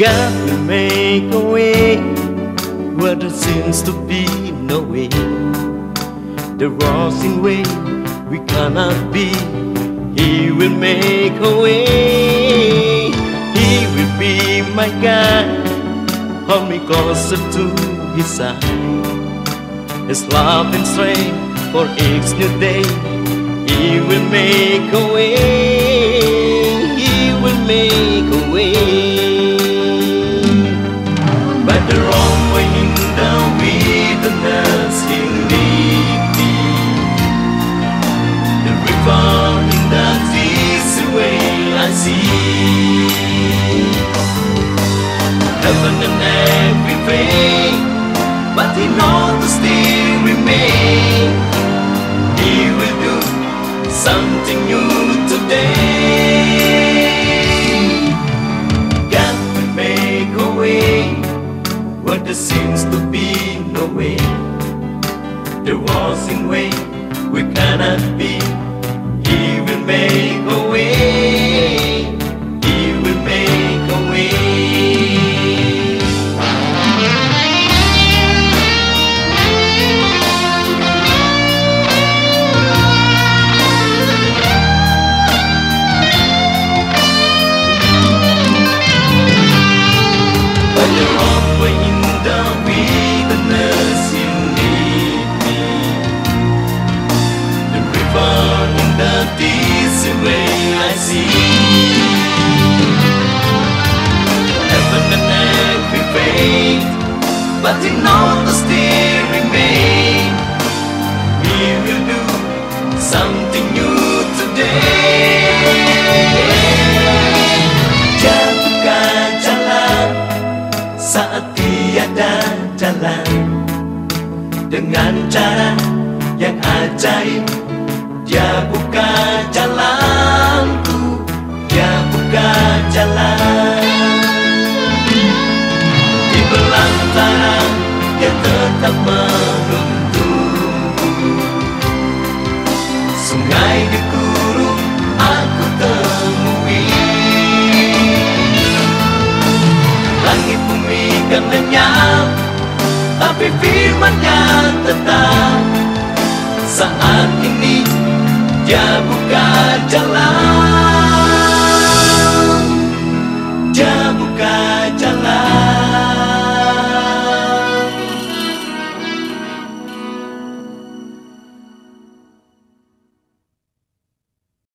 God will make a way where there seems to be no way. The rising way we cannot be. He will make a way. He will be my guide, hold me closer to His side. His love and strength for each new day. He will make a way. He will make a way. By the wrong way in the wilderness, He lead me. The river in the easy way I see. Heaven and everything, but He knows to still remain. He will do something new today. God will make a way where there seems to be no way. The rising way we cannot be. He will make a way. He will make a way. By the wrong way in the wilderness, He lead me. The river in the easy way I see. Heaven and every faith, but He knows to still remain. He will do something new today. Dia buka jalan saat tiada jalan, dengan cara yang ajaib. Dia buka jalanku, Dia buka jalan. Di belantara Dia tetap menuntun. Sungai di gurun aku temui. Langit bumi kan lenyap, tapi firman-Nya tetap. Saat ini Dia buka jalan.